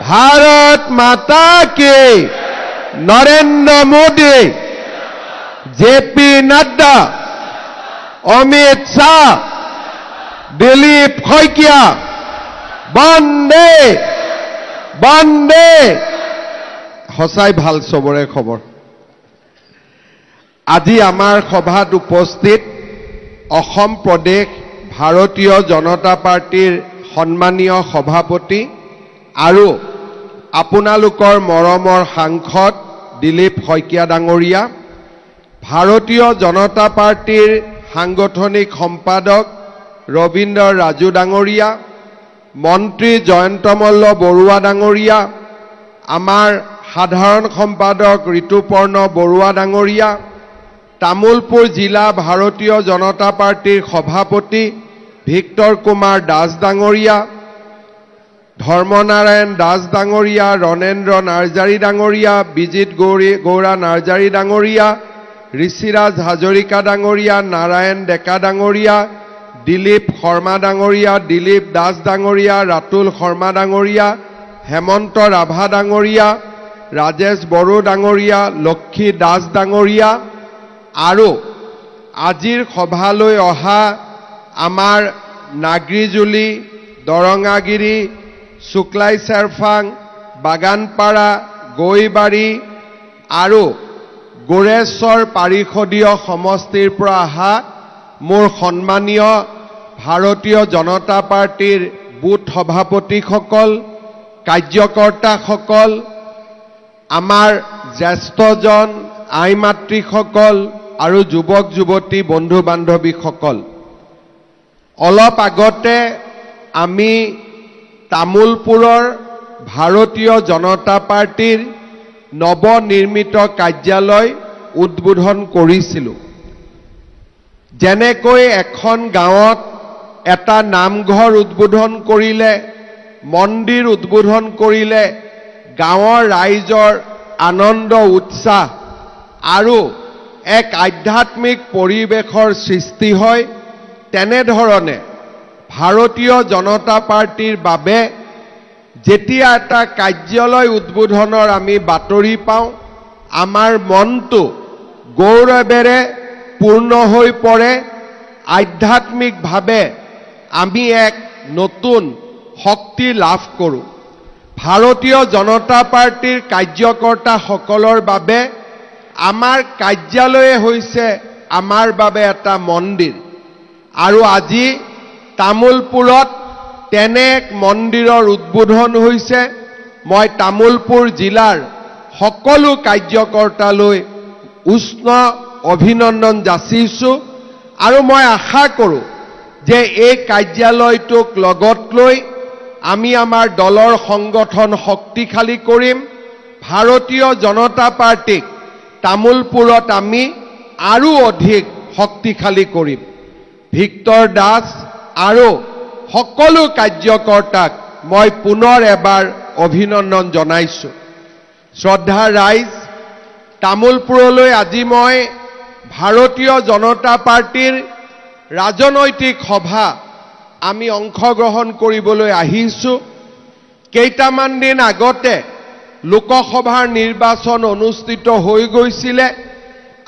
भारत माता की, नरेंद्र मोदी, जेपी नड्डा, अमित शाह, दिलीप शइकिया, बंदे बंदे। सचाई ভাল सबरे खबर। আজি आमार सभात उपस्थित অসম प्रदेश भारतीय जनता पार्टीर सम्मानीय सभापति आरु आपनालोकर मरমৰ सांसद दिलीप शइकिया डांगरिया, भारतीय जनता पार्टीर सांगठनिक सम्पादक रवीन्द्र राजू डांगरिया, मंत्री जयंत मल्ल बरुवा डांगरिया, आमार साधारण सम्पादक ऋतुपर्ण बरुवा डांगरिया, तामुलपुर जिला भारतीय जनता पार्टीर सभापति भिक्टर कुमार दास डांगरिया, धर्मनारायण दास डांगरिया, रणेन्द्र नार्जारी डांगरिया, बिजित गौरा नार्जारी डांगरिया, ऋषिराज हाजरिका डांगरिया, नारायण डेका डांगरिया, दिलीप शर्मा डांगरिया, दिलीप दास डांगरिया, रातुल शर्मा डांगरिया, हेमंत राभा डांगरिया, राजेश बड़ो डांगरिया, लक्ष्मी दास डांगरिया आरो आजिर सभाলৈ অহা आमार नागरीजुली, दरंगागिरी, सुक्लाई सेरफां, बागानपाड़ा, गईबाड़ी आरो गोरेश्वर पारिषदीय समष्टिर পৰা অহা मोर सम्मानीय भारतीय जनता पार्टीर बुथ सभापतिসকল, कार्यकर्ताসকল, आमार ज्येष्ठजन आई मातृসকল आरु युवक युवती बंधु बान्धवीসকল, अलप आगते आमी तामुलपुरर भारतीय जनता पार्टीर नवनिर्मित कार्यालय उद्बोधन करिसिलो। जेनेকৈ এখন গাঁৱত এটা নামঘৰ উদ্বোধন কৰিলে, মন্দিৰ উদ্বোধন কৰিলে, গাঁৱৰ ৰাইজৰ আনন্দ উৎসাহ আৰু এক আধ্যাত্মিক পৰিৱেশৰ সৃষ্টি হয়, তেনেধৰণে ভাৰতীয় জনতা পাৰ্টিৰ বাবে যেতিয়া এটা কাৰ্যালয় উদ্বোধনৰ আমি বাতৰি পাওঁ, আমাৰ মনটো গৌৰৱেৰে পূৰ্ণ হৈ পৰে। আধ্যাত্মিকভাৱে আমি এক নতুন শক্তি লাভ কৰোঁ। ভাৰতীয় জনতা পাৰ্টিৰ কাৰ্যকৰ্তাসকলৰ বাবে আমাৰ কাৰ্যালয়ে হৈছে আমাৰ বাবে এটা মন্দিৰ আৰু আজি তামুলপুৰত তেনে এক মন্দিৰৰ উদ্বোধন হৈছে। মই তামুলপুৰ জিলাৰ সকলো কাৰ্যকৰ্তালৈ উষ্ণ অভিনন্দন যাচিছোঁ আৰু মই আশা কৰোঁ যে এই কাৰ্যালয়টোক লগত লৈ আমি আমাৰ দলৰ সংগঠন শক্তিশালী কৰিম। ভাৰতীয় জনতা পাৰ্টিক তামুলপুৰত আমি আৰু অধিক শক্তিশালী কৰিম। ভিক্টৰ দাস আৰু সকলো কাৰ্যকৰ্তাক মই পুনৰ এবাৰ অভিনন্দন জনাইছোঁ। শ্ৰদ্ধা ৰাইজ, তামুলপুৰলৈ আজি মই ভাৰতীয় জনতা পাৰ্টিৰ ৰাজনৈতিক সভা আমি অংশগ্ৰহণ কৰিবলৈ আহিছোঁ। কেইটামান দিন আগতে লোকসভাৰ নিৰ্বাচন অনুষ্ঠিত হৈ গৈছিলে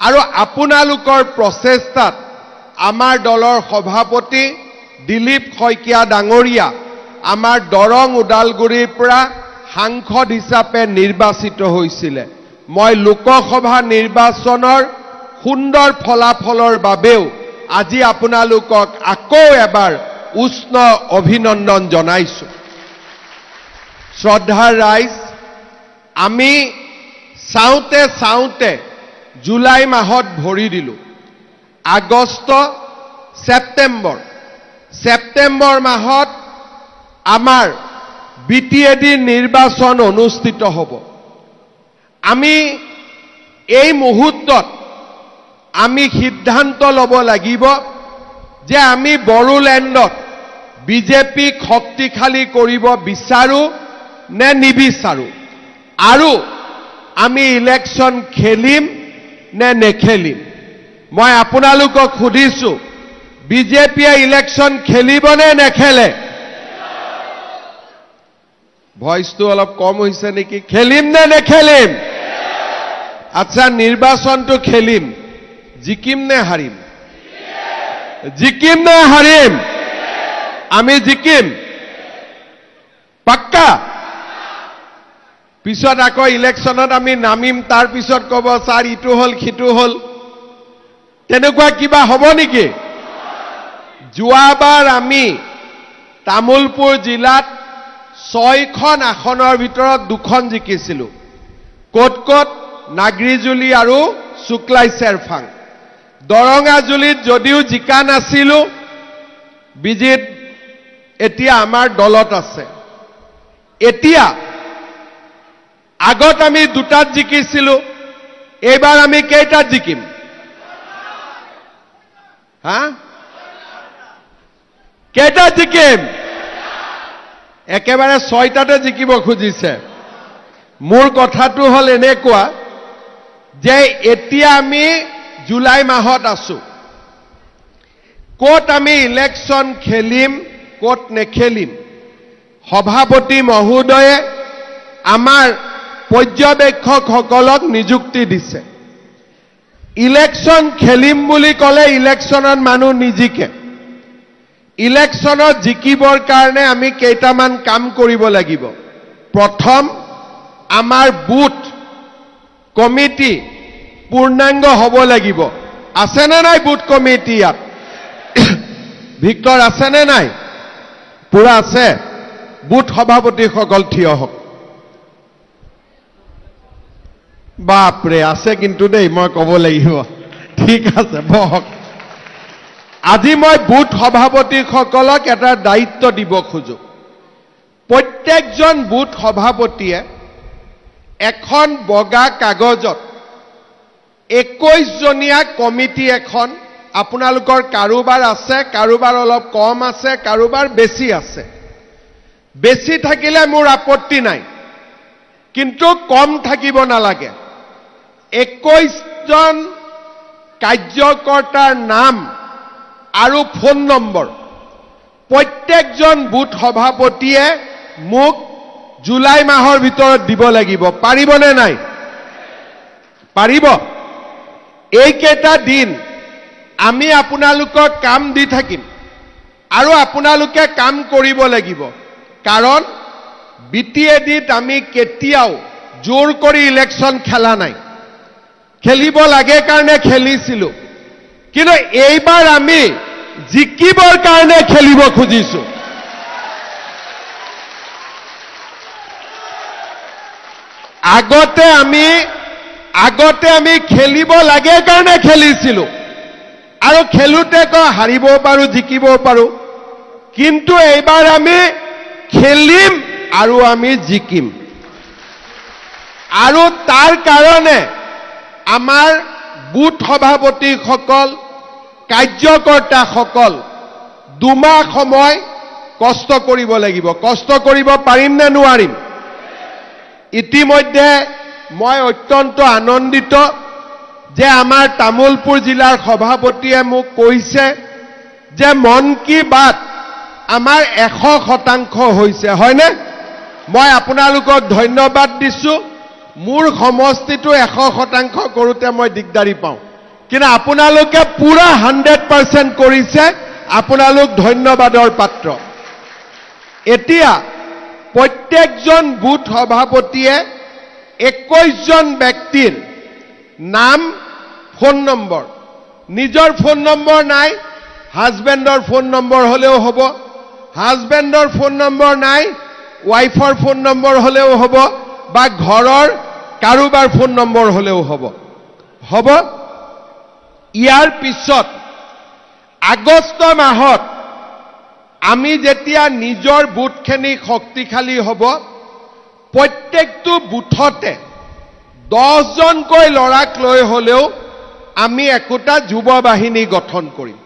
আৰু আপোনালোকৰ প্ৰচেষ্টাত আমাৰ দলৰ সভাপতি দিলীপ শইকীয়া ডাঙৰীয়া আমাৰ দৰং ওদালগুৰিৰ পৰা সাংসদ হিচাপে নিৰ্বাচিত হৈছিলে। মই লোকসভা নিৰ্বাচনৰ সুন্দৰ ফলাফলৰ বাবেও আজি আপোনালোকক আকৌ এবাৰ উষ্ণ অভিনন্দন জনাইছোঁ। শ্ৰদ্ধাৰ ৰাইজ, আমি চাওঁতে চাওঁতে জুলাই মাহত ভৰি দিলোঁ। আগষ্ট, ছেপ্টেম্বৰ মাহত আমাৰ বিটিএডি নিৰ্বাচন অনুষ্ঠিত হ'ব। আমি এই মুহূৰ্তত আমি সিদ্ধান্ত ল'ব লাগিব যে আমি বড়োলেণ্ডত বিজেপিক শক্তিশালী কৰিব বিচাৰোঁ নে নিবিচাৰোঁ, আৰু আমি ইলেকশ্যন খেলিম নে নেখেলিম। মই আপোনালোকক সুধিছোঁ, বিজেপিয়ে ইলেকশ্যন খেলিব নে নেখেলে? ভয়েসটো অলপ কম হৈছে নেকি খেলিম নে নেখেলিম আচ্ছা নিৰ্বাচনটো খেলিম জিকিম নে হাৰিম জিকিম নে হাৰিম আমি জিকিম পাক্কা পিছত আকৌ ইলেকশনত আমি নামিম তাৰ পিছত কব স্যাৰ ইটো হল খিটো হল তেনেকুৱা কিবা হ'ব নেকি যোৱাবাৰ আমি তামুলপুৰ জিলাত 6খন আসনৰ ভিতৰত 2খন জিকিছিলো কোট নাগৰিজুলি আৰু শুক্লাই চেৰফাং দৰঙাজুলিত যদিও জিকা নাছিলো বিজিত এতিয়া আমাৰ দলত আছে এতিয়া আগত আমি 2টাত জিকিছিলো এইবাৰ আমি কেইটাত জিকিম হা কেইটাত জিকিম একেবাৰে 6টাতে জিকিব খুজিছে মোৰ কথাটো হল এনেকুৱা যে এতিয়া আমি জুলাই মাহত আছো কোট আমি ইলেকশন খেলিম কোট নেখেলিম সভাপতি মহোদয়ে আমাৰ পৰ্যবেক্ষকসকলক নিযুক্তি দিছে ইলেকশন খেলিম বুলি কলে ইলেকশনত মানুহ নিজিকে ইলেকশনত জিকিবৰ কাৰণে আমি কেইটামান কাম কৰিব লাগিব প্ৰথম আমাৰ বুথ কমিটি পূৰ্ণাংগ হ'ব লাগিব আছে নে নাই বুথ কমিটি ইয়াত ভিক্টৰ আছে নে নাই পুৰা আছে বুথ সভাপতিসকল থিয় হওক বাপৰে আছে কিন্তু দেই মই ক'ব লাগিব ঠিক আছে বহক আজি মই বুথ সভাপতিসকলক এটা দায়িত্ব দিব খোজো প্ৰত্যেকজন বুথ সভাপতিয়ে এখন বগা কাগজত 21 জনীয়া কমিটি এখন আপোনালোকৰ কাৰোবাৰ আছে কাৰোবাৰ অলপ কম আছে কাৰোবাৰ বেছি আছে বেছি থাকিলে মোৰ আপত্তি নাই কিন্তু কম থাকিব নালাগে 21 জন কাৰ্যকৰ্তাৰ নাম আৰু ফোন নম্বৰ প্ৰত্যেকজন বুথ সভাপতিয়ে মোক জুলাই মাহৰ ভিতৰত দিব লাগিব পাৰিবনে নাই পাৰিব এইকেইটা দিন আমি আপোনালোকক কাম দি থাকিম আৰু আপোনালোকে কাম কৰিব লাগিব কাৰণ বিটিএডিত আমি কেতিয়াও জোৰ কৰি ইলেকশন খেলা নাই খেলিব লাগে কাৰণে খেলিছিলো কিন্তু এইবাৰ আমি জিকিবৰ কাৰণে খেলিব খুজিছো আগতে আমি খেলিব লাগে কাৰণে খেলিছিলো আৰু খেলুতে হাৰিব পাৰো জিকিব পাৰো কিন্তু এইবাৰ আমি খেলিম আৰু আমি জিকিম আৰু তাৰ কাৰণে আমাৰ বুথ সভাপতিসকল কাৰ্যকৰ্তাসকল 2 মাহ সময় কষ্ট কৰিব লাগিব কষ্ট কৰিব পাৰিম নে নোৱাৰিম ইতিমধ্যে মই অত্যন্ত আনন্দিত যে আমাৰ তামুলপুৰ জিলাৰ সভাপতিয়ে মোক কৈছে যে মন কি বাত আমাৰ 100% হৈছে হয়নে মই আপোনালোকক ধন্যবাদ দিছো মোৰ সমষ্টিটো 100% কৰোতে মই দিগদাৰি পাওঁ কিন্তু আপোনালোকে পুৰা 100% কৰিছে আপোনালোক ধন্যবাদৰ পাত্ৰ এতিয়া প্ৰত্যেকজন বুথ সভাপতিয়ে 21 জন ব্যক্তিৰ নাম ফোন নম্বৰ নিজৰ ফোন নম্বৰ নাই হাজবেণ্ডৰ ফোন নম্বৰ হলেও হ'ব হাজবেণ্ডৰ ফোন নম্বৰ নাই ওয়াইফৰ ফোন নম্বৰ হলেও হ'ব বা ঘৰৰ কাৰোবাৰ ফোন নম্বৰ হলেও হ'ব ইয়াৰ পিছত আগষ্ট মাহত আমি যেতিয়া নিজৰ বুথখিনি শক্তিশালী হ'ব প্ৰত্যেকটো বুথতে 10 জনকৈ লৰাক লৈ হলেও আমি একোটা যুৱ বাহিনী গঠন কৰিম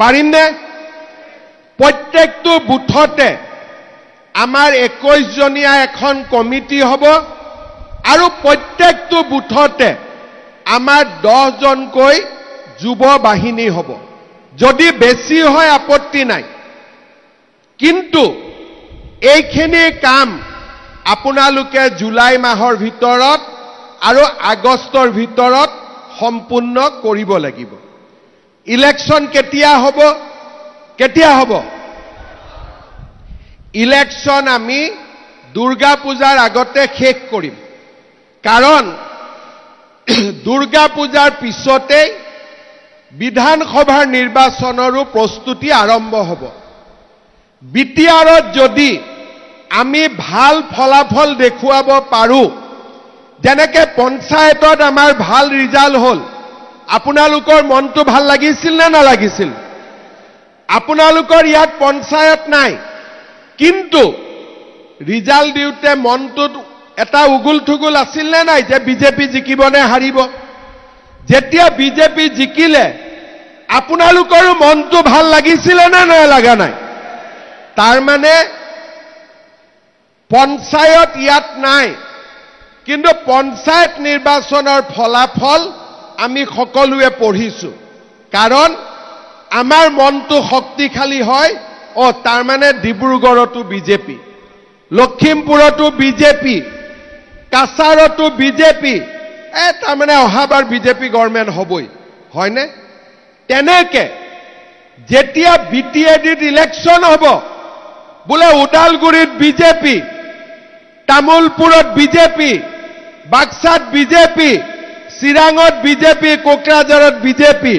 পাৰিম নে প্ৰত্যেকটো বুথতে আমাৰ 21 জনীয়া এখন কমিটি হ'ব আৰু প্ৰত্যেকটো বুথতে আমাৰ 10 জনকৈ যুৱ বাহিনী হ'ব যদি বেছি হয় আপত্তি নাই কিন্তু এইখিনি কাম আপোনালোকে জুলাই মাহৰ ভিতৰত আৰু আগষ্টৰ ভিতৰত সম্পূৰ্ণ কৰিব লাগিব ইলেকশ্যন কেতিয়া হ'ব ইলেকশ্যন আমি দুৰ্গা পূজাৰ আগতে শেষ কৰিম কাৰণ দুৰ্গা পূজাৰ পিছতে বিধানসভাৰ নিৰ্বাচনৰো প্ৰস্তুতি আৰম্ভ হ'ব বিটিআৰত যদি আমি ভাল ফলাফল দেখুৱাব পাৰো যেনেকে পঞ্চায়তত আমাৰ ভাল ৰিজাল্ট হ'ল আপোনালোকৰ মনটো ভাল লাগিছিল নে নালাগিছিল আপোনালোকৰ ইয়াত পঞ্চায়ত নাই কিন্তু ৰিজাল্ট দিওতে মনটোত এটা উগুল থুগুল আছিল নে নাই যে বিজেপি জিকিব নে হাৰিব যেতিয়া বিজেপি জিকিলে আপোনালোকৰো মনটো ভাল লাগিছিল নে নালাগা নাই তাৰ মানে পঞ্চায়ত ইয়াত নাই কিন্তু পঞ্চায়ত নিৰ্বাচনৰ ফলাফল আমি সকলোৱে পঢ়িছো কাৰণ আমাৰ মনটো শক্তিশালী হয় তাৰ মানে ডিব্ৰুগড়তো বিজেপি লখিমপুৰতো বিজেপি কাছাৰতো বিজেপি তাৰ মানে অহাবাৰ বিজেপি গভৰ্ণমেণ্ট হ'বই হয়নে তেনেকে যেতিয়া বিটিএডিত ইলেকশ্যন হ'ব বোলে ওদালগুৰিত বিজেপি তামুলপুৰত বিজেপি বাক্সাত বিজেপি চিৰাঙত বিজেপি কোকৰাঝাৰত বিজেপি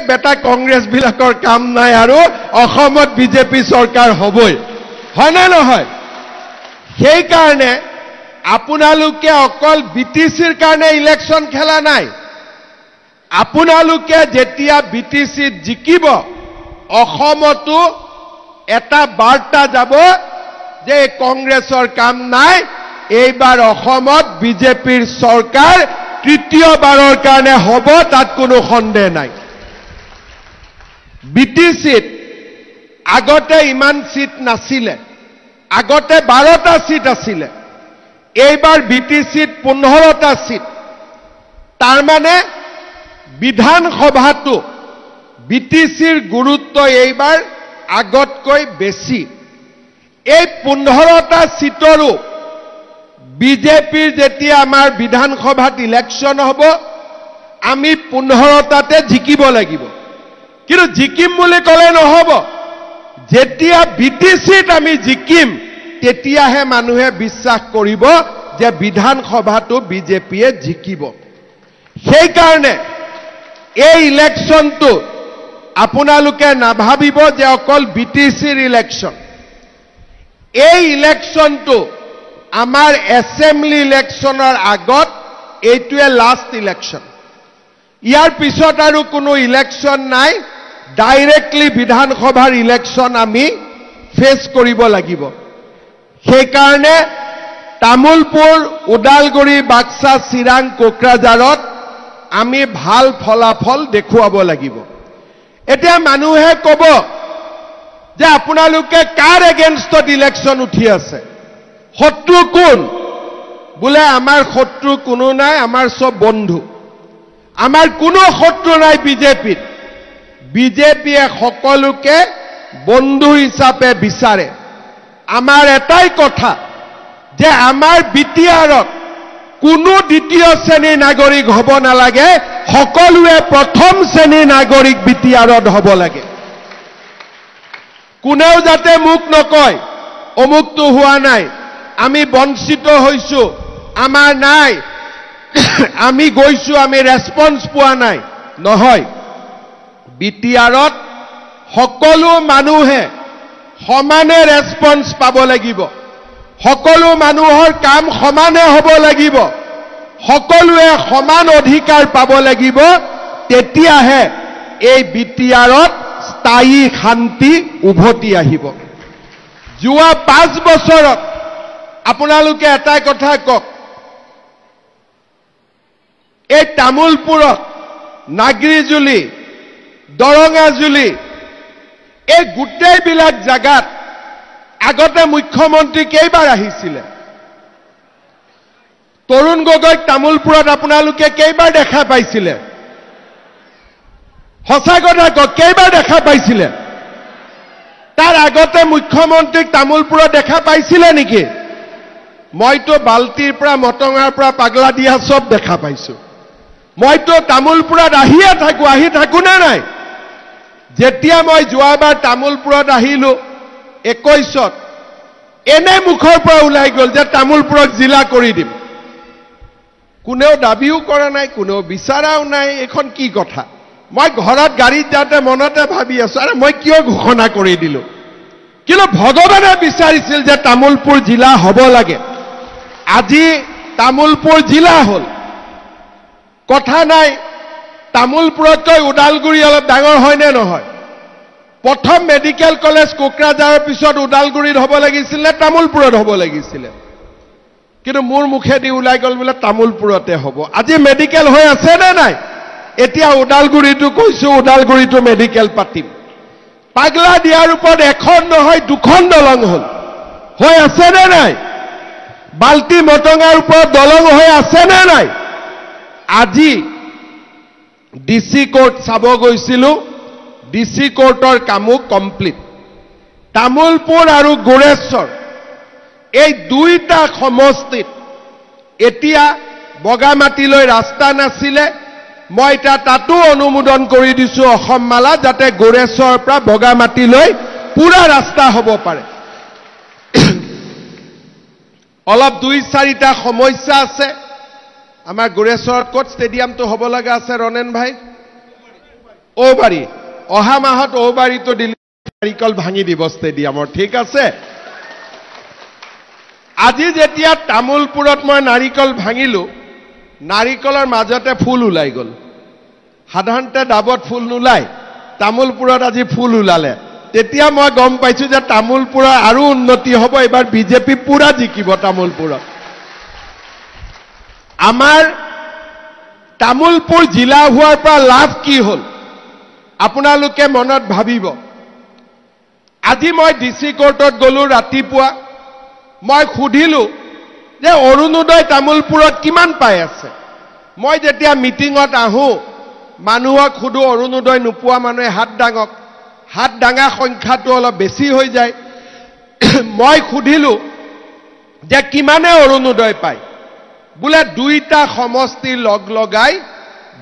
বেটা কংগ্ৰেছ বিলাকৰ কাম নাই আৰু অসমত বিজেপি চৰকাৰ হ'বই হয়নে নহয় সেই কাৰণে আপোনালোকে অকল বিটিচিৰ কাৰণে ইলেকশ্যন খেলা নাই আপোনালোকে যেতিয়া বিটিচিত জিকিব অসমতো এটা বাৰ্তা যাব যে কংগ্ৰেছৰ কাম নাই এইবাৰ অসমত বিজেপিৰ চৰকাৰ তৃতীয়বাৰৰ কাৰণে হ'ব তাত কোনো সন্দেহ নাই বিটিচিত আগতে ইমান সিট নাছিলে আগতে 12টা সিট আছিলে এইবাৰ বিটিচিত 15টা সিট তাৰ মানে বিধানসভাটো বিটিচিৰ গুৰুত্ব এইবাৰ আগতকৈ বেছি এই 15টা সিটৰো বিজেপিৰ যেতিয়া আমাৰ বিধানসভাত ইলেকশ্যন হ'ব আমি 15টাতে জিকিব লাগিব কিন্তু জিকিম বুলি ক'লে নহ'ব যেতিয়া বিটিচিত আমি জিকিম তেতিয়াহে মানুহে বিশ্বাস কৰিব যে বিধানসভাটো বিজেপিয়ে জিকিব সেই কাৰণে এই ইলেকশ্যনটো আপোনালোকে নাভাবিব যে অকল বিটিচিৰ ইলেকশ্যন এই ইলেকশ্যনটো আমাৰ এছেম্বলি ইলেকশ্যনৰ আগত এইটোৱে লাষ্ট ইলেকশ্যন ইয়াৰ পিছত আৰু কোনো ইলেকশ্যন নাই ডাইৰেক্টলি বিধানসভাৰ ইলেকশ্যন আমি ফেচ কৰিব লাগিব সেই কাৰণে তামুলপুৰ ওদালগুৰি বাক্সা চিৰাং কোকৰাঝাৰত আমি ভাল ফলাফল দেখুৱাব লাগিব এতিয়া মানুহে ক'ব যে আপোনালোকে কাৰ এগেইনষ্টত ইলেকশ্যন উঠি আছে শত্ৰু কোন বোলে আমাৰ শত্ৰু কোনো নাই আমাৰ সব বন্ধু আমাৰ কোনো শত্ৰু নাই বিজেপিত বিজেপিয়ে সকলোকে বন্ধু হিচাপে বিচাৰে আমাৰ এটাই কথা যে আমাৰ বিটিআৰত কোনো দ্বিতীয় শ্ৰেণীৰ নাগৰিক হ'ব নালাগে সকলোৱে প্ৰথম শ্ৰেণীৰ নাগৰিক বিটিআৰত হ'ব লাগে কোনেও যাতে মুখ নকয় অমুকটো হোৱা নাই আমি বঞ্চিত হৈছো আমাৰ নাই আমি গৈছো আমি ৰেসপন্স পোৱা নাই নহয় বিটিআৰত সকলো মানুহে সমানে ৰেসপন্স পাব লাগিব সকলো মানুহৰ কাম সমানে হ'ব লাগিব সকলোৱে সমান অধিকাৰ পাব লাগিব তেতিয়াহে এই বিটিআৰত স্থায়ী শান্তি উভতি আহিব যোৱা 5 বছৰত আপোনালোকে এটা কথা কওক এই তামুলপুৰত নাগৰিজুলি দৰঙাজুলি এই গোটেইবিলাক জাগাত আগতে মুখ্যমন্ত্ৰী কেইবাৰ আহিছিলে তৰুণ গগৈক তামুলপুৰত আপোনালোকে কেইবাৰ দেখা পাইছিলে সঁচা কথা কওক কেইবাৰ দেখা পাইছিলে তাৰ আগতে মুখ্যমন্ত্ৰীক তামুলপুৰত দেখা পাইছিলে নেকি মইতো বাল্টিৰ পৰা মটঙাৰ পৰা পাগলা দিয়া সব দেখা পাইছো মইতো তামুলপুৰত আহি থাকো না নাই যেতিয়া মই যোৱাবাৰ তামুলপুৰত আহিলো 21ত এনে মুখৰ পৰা ওলাই গল যে তামুলপুৰক জিলা কৰি দিম কোনেও দাবীও কৰা নাই কোনেও বিচাৰাও নাই এখন কি কথা মই ঘৰত গাড়ীত যাতে মনতে ভাবি আছো আৰে মই কিয় ঘোষণা কৰি দিলো কিন্তু ভগৱানে বিচাৰিছিল যে তামুলপুৰ জিলা হ'ব লাগে আজি তামুলপুৰ জিলা হল কথা নাই তামুলপুৰতকৈ ওদালগুৰি অলপ ডাঙৰ হয় নে নহয় প্ৰথম মেডিকেল কলেজ কোকৰাঝাৰৰ পিছত ওদালগুৰিত হ'ব লাগিছিল নে তামুলপুৰত হ'ব লাগিছিল কিন্তু মোৰ মুখেদি ওলাই গল বোলে তামুলপুৰতে হ'ব আজি মেডিকেল হৈ আছে নে নাই এতিয়া ওদালগুৰিটো কৈছো ওদালগুৰিটো মেডিকেল পাতিম পাগলা দিয়াৰ ওপৰত এখন নহয় দুখন দলং হল হৈ আছে নে নাই বাল্টি মটঙাৰ ওপৰত দলং হৈ আছে নে নাই আজি ডিসি কোৰ্ট চাব গৈছিলো ডিসি কোৰ্টৰ কামো কমপ্লিট তামুলপুৰ আৰু গোৰেশ্বৰ এই দুইটা সমষ্টিত এতিয়া বগামাটিলৈ ৰাস্তা নাছিলে মই এটা তাতো অনুমোদন কৰি দিছো অসম মালা যাতে গোৰেশ্বৰৰ পৰা বগামাটিলৈ পুৰা ৰাস্তা হ'ব পাৰে অলপ 2-4টা সমস্যা আছে আমাৰ গোৰেশ্বৰত কোট ষ্টেডিয়ামটো হ'ব লগা আছে ৰনেন ভাই ওবাৰী অহা মাহত ওবাৰীটো দিল্লী নাৰিকল ভাঙি দিব ষ্টেডিয়ামৰ ঠিক আছে আজি যেতিয়া তামুলপুৰত মই নাৰিকল ভাঙিলো নাৰিকলৰ মাজতে ফুল ওলাই গল সাধাৰণতে ডাবত ফুল নোলায় তামুলপুৰত আজি ফুল ওলালে তেতিয়া মই গম পাইছো যে তামুলপুৰৰ আৰু উন্নতি হ'ব এবাৰ বিজেপি পুৰা জিকিব তামুলপুৰত আমাৰ তামুলপুৰ জিলা হোৱাৰ পৰা লাভ কি হল আপোনালোকে মনত ভাবিব আজি মই ডিসি কোৰ্টত গলো ৰাতিপুৱা মই খুধিলো যে অৰুণোদয় তামুলপুৰত কিমান পাই আছে মই যেতিয়া মিটিঙত আহো মানুহক খুদু অৰুণোদয় নোপোৱা মানুহে হাত ডাঙা সংখ্যাটো অলপ বেছি হৈ যায় মই খুধিলো যে কিমানে অৰুণোদয় পায় বুলে দুইটা সমষ্টি লগাই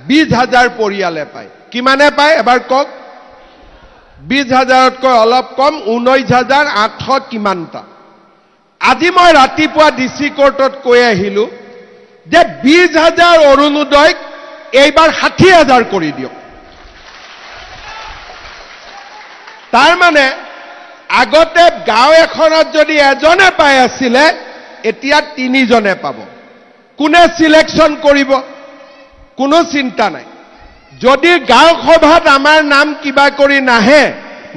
20,000 পৰিয়ালে পায় কিমানে পায় এবাৰ কক 20,000তকৈ অলপ কম 19,800 কিমানটা আজি মই ৰাতিপুৱা ডিসি কোৰ্টত কৈ আহিলো যে 20,000 অৰুণোদয় এইবাৰ 60,000 কৰি দিয়ক তাৰ মানে আগতে গাঁও এখনত যদি এজনে পাই আছিলে এতিয়া 3 জনে পাব কোনে সিলেকশন কৰিব কোনো চিন্তা নাই যদি গাঁও সভাত আমাৰ নাম কিবা কৰি নাহে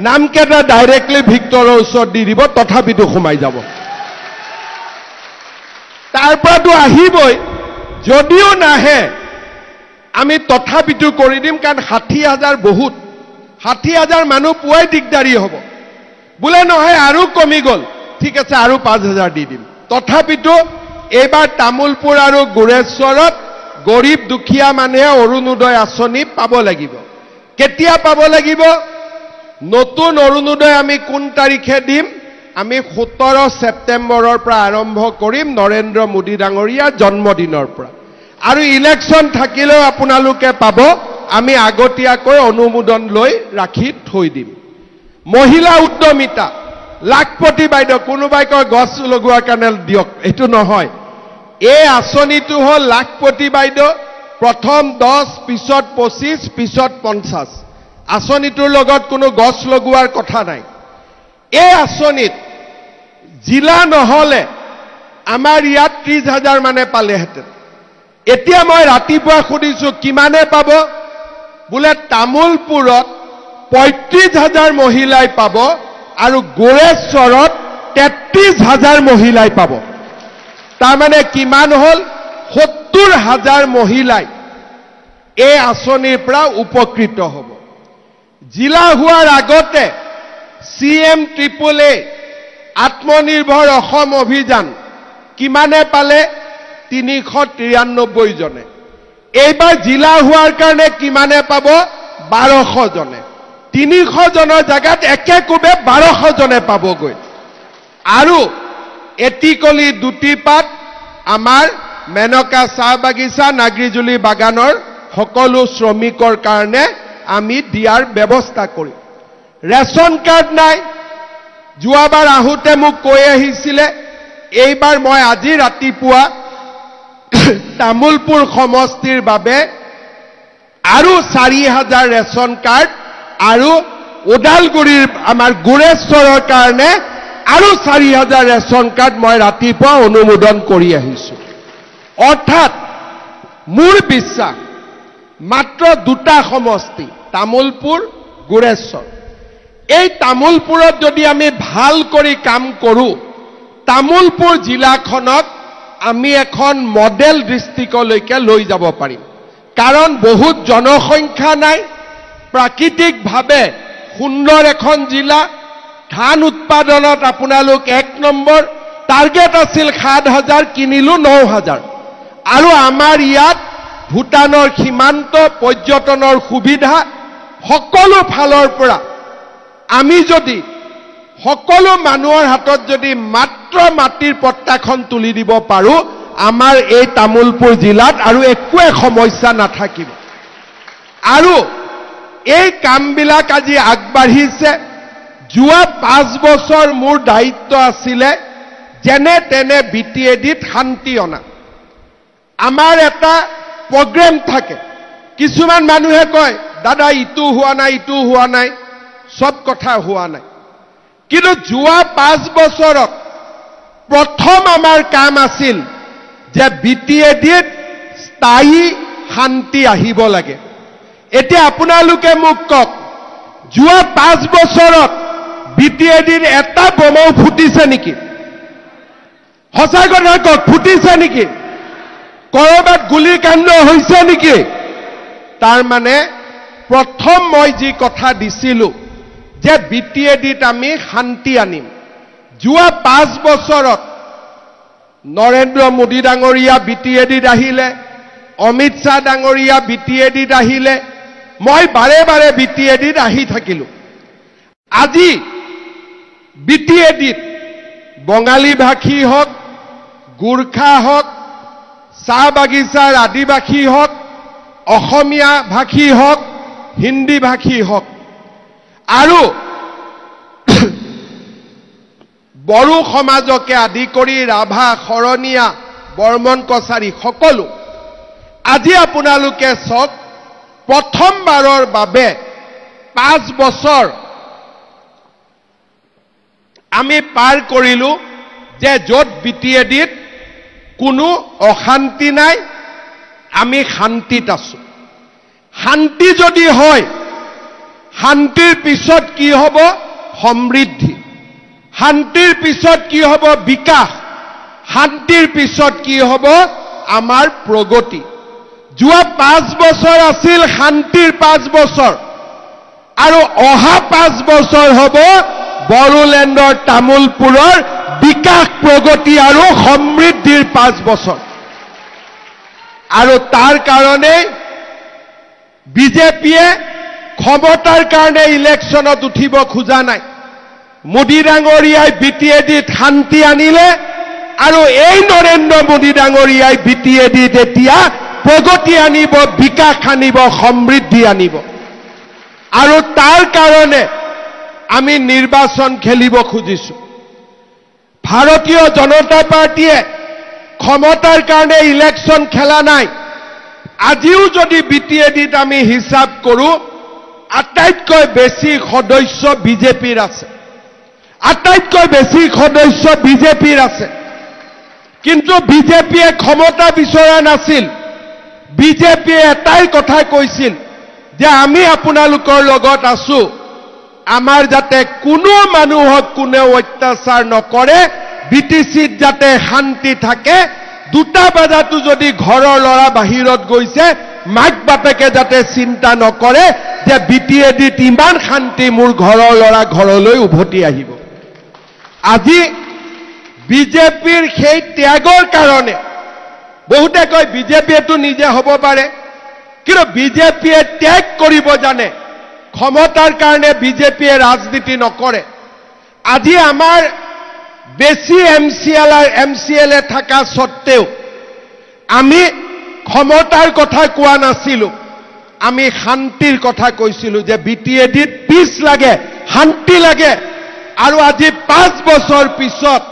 নামকেটা ডাইৰেক্টলি ভিক্টৰৰ ওচৰত দি দিব তথাপিতো সোমাই যাব তাৰপৰাটো আহিবই যদিও নাহে আমি তথাপিতো কৰি দিম কাৰণ 60,000 বহুত 60,000 মানুহ পুৱাই দিগদাৰি হ'ব বুলে নহয় আৰু কমি গল ঠিক আছে আৰু 5,000 দি দিম তথাপিতো এইবাৰ তামুলপুৰ আৰু গোৰেশ্বৰত গৰীব দুখীয়া মানুহে অৰুণোদয় আঁচনি পাব লাগিব কেতিয়া পাব লাগিব নতুন অৰুণোদয় আমি কোন তাৰিখে দিম আমি 17 সেপ্টেম্বৰৰ পৰা আৰম্ভ কৰিম নৰেন্দ্ৰ মোদী ডাঙৰীয়াৰ জন্মদিনৰ পৰা আৰু ইলেকশন থাকিলেও আপোনালোকে পাব আমি আগতীয়াকৈ অনুমোদন লৈ ৰাখি থৈ দিম মহিলা উদ্যমিতা লাখপতি বাইদেউ কোনোবাই কয় গছ লগোৱাৰ কাৰণে দিয়ক এটো নহয় এই আঁচনিটো হল লাখপতি বাইদেউ প্ৰথম 10 পিছত 25 পিছত 50 আঁচনিটোৰ লগত কোনো গছ লগোৱাৰ কথা নাই এই আঁচনিত জিলা নহলে আমাৰ ইয়াত 30,000 মানে পালেহেঁতেন এতিয়া মই ৰাতিপুৱা খুদিছো কিমানে পাব বুলে তামুলপুৰত 35,000 মহিলাই পাব আৰু গোৰেশ্বৰত 33,000 মহিলাই পাব তাৰ মানে কিমান হল 70,000 মহিলাই এই আঁচনিৰ পৰা উপকৃত হ'ব জিলা হোৱাৰ আগতে CM-AAA আত্মনিৰ্ভৰ অসম অভিযান কিমানে পালে 393 জনে এইবাৰ জিলা হোৱাৰ কাৰণে কিমানে পাব 1200 জনে 300 জনৰ জায়গাত একেকোবে 1200 জনে পাবগৈ আৰু এটিকলি দুটিপাত আমাৰ মেনকা চাহ বাগিচা নাগৰিজুলি বাগানৰ সকলো শ্ৰমিকৰ কাৰণে আমি দিয়াৰ ব্যৱস্থা কৰিম ৰেশন কাৰ্ড নাই যোৱাবাৰ আহোতে মোক কৈ আহিছিলে এইবাৰ মই আজি ৰাতিপুৱা তামুলপুৰ সমষ্টিৰ বাবে আৰু 4000 ৰেশন কাৰ্ড আৰু ওদালগুৰিৰ আমাৰ গুৰেশ্বৰৰ কাৰণে আৰু 4000 ৰেশন কাৰ্ড মই ৰাতিপুৱা অনুমোদন কৰি আহিছো অৰ্থাৎ মোৰ বিশ্বাস মাত্ৰ দুটা সমষ্টি তামুলপুৰ গুৰেশ্বৰ এই তামুলপুৰত যদি আমি ভাল কৰি কাম কৰো তামুলপুৰ জিলাখনক আমি এখন মডেল ডিস্ট্ৰিক্টলৈকে লৈ যাব পাৰিম কাৰণ বহুত জনসংখ্যা নাই প্ৰাকৃতিকভাৱে সুন্দৰ এখন জিলা ধান উৎপাদনত আপোনালোক 1 নম্বৰ টাৰ্গেট আছিল 7000 কিনিলো 9000 আৰু আমাৰ ইয়াত ভূটানৰ সীমান্ত পৰ্যটনৰ সুবিধা সকলো ফালৰ পৰা আমি যদি সকলো মানুহৰ হাতত যদি মাত্ৰ মাটিৰ পট্টাখন তুলি দিব পাৰো আমাৰ এই তামুলপুৰ জিলাত আৰু একোৱে সমস্যা নাথাকিব আৰু এই কামবিলাক আজি আগবাঢ়িছে যোৱা 5 বছৰ মোৰ দায়িত্ব আছিলে যেনে তেনে বিটিএডিত শান্তি অনা আমাৰ এটা প্ৰগ্ৰাম থাকে কিছুমান মানুহে কয় দাদা ইটো হোৱা নাই সব কথা হোৱা নাই কিন্তু যোৱা 5 বছৰত প্ৰথম আমাৰ কাম আছিল যে বিটিএডিত স্থায়ী শান্তি আহিব লাগে এতিয়া আপোনালোকে মোক কওক যোৱা 5 বছৰত বিটিএডিৰ এটা বোমাও ফুটিছে নেকি সঁচা কথা কওক ফুটিছে নেকি কৰবাত গুলিকাণ্ড হৈছে নেকি তাৰ মানে প্ৰথম মই যি কথা দিছিলো যে বিটিএডিত আমি শান্তি আনিম যোৱা 5 বছৰত নৰেন্দ্ৰ মোদী ডাঙৰীয়া বিটিএডিত আহিলে অমিত শাহ ডাঙৰীয়া বিটিএডিত আহিলে মই বাৰে বাৰে বিটিএডিত আহি থাকিলো আজি বিটিএডিত বঙালী ভাষী হওক গুৰখা হওক চাহ বাগিচাৰ আদিবাসী হওক অসমীয়া ভাষী হওক হিন্দী ভাষী হওক আৰু বড়ো সমাজকে আদি কৰি ৰাভা শৰণীয়া বৰ্মন কছাৰী সকলো আজি আপোনালোকে সক প্ৰথমবাৰৰ বাবে 5 বছৰ আমি পাৰ কৰিলো যে যত বিটিএডিত কোনো অশান্তি নাই আমি শান্তিত আছো শান্তি যদি হয় শান্তিৰ পিছত কি হ'ব সমৃদ্ধি শান্তিৰ পিছত কি হ'ব বিকাশ শান্তিৰ পিছত কি হ'ব আমাৰ প্ৰগতি যোৱা 5 বছৰ আছিল শান্তিৰ 5 বছৰ আৰু অহা 5 বছৰ হ'ব বড়োলেণ্ডৰ তামুলপুৰৰ বিকাশ প্ৰগতি আৰু সমৃদ্ধিৰ 5 বছৰ আৰু তাৰ কাৰণে বিজেপিয়ে ক্ষমতাৰ কাৰণে ইলেকশ্যনত উঠিব খোজা নাই মোদী ডাঙৰীয়াই বিটিএডিত শান্তি আনিলে আৰু এই নৰেন্দ্ৰ মোদী ডাঙৰীয়াই বিটিএডিত এতিয়া প্ৰগতি আনিব বিকাশ আনিব সমৃদ্ধি আনিব আৰু তাৰ কাৰণে আমি নিৰ্বাচন খেলিব খুজিছো ভাৰতীয় জনতা পাৰ্টিয়ে ক্ষমতাৰ কাৰণে ইলেকশ্যন খেলা নাই আজিও যদি বিটিএডিত আমি হিচাপ কৰো আটাইতকৈ বেছি সদস্য বিজেপিৰ আছে আটাইতকৈ বেছি সদস্য বিজেপিৰ আছে কিন্তু বিজেপিয়ে ক্ষমতা বিচৰা নাছিল বিজেপিয়ে এটাই কথা কৈছিল যে আমি আপোনালোকৰ লগত আছো আমাৰ যাতে কোনো মানুহক কোনেও অত্যাচাৰ নকৰে বিটিচিত যাতে শান্তি থাকে 2টা বজাতো যদি ঘৰৰ লৰা বাহিৰত গৈছে মাক বাপেকে যাতে চিন্তা নকৰে যে বিটিএডিত ইমান শান্তি মোৰ ঘৰৰ লৰা ঘৰলৈ উভতি আহিব আজি বিজেপিৰ সেই ত্যাগৰ কাৰণে বহুতে কয় বিজেপিয়েতো নিজে হ'ব পাৰে কিন্তু বিজেপিয়ে ত্যাগ কৰিব জানে ক্ষমতাৰ কাৰণে বিজেপিয়ে ৰাজনীতি নকৰে আজি আমাৰ বেছি MCLA থাকা সত্ত্বেও আমি ক্ষমতাৰ কথা কোৱা নাছিলো আমি শান্তিৰ কথা কৈছিলো যে BTADত পিছ লাগে শান্তি লাগে আৰু আজি 5 বছৰ পিছত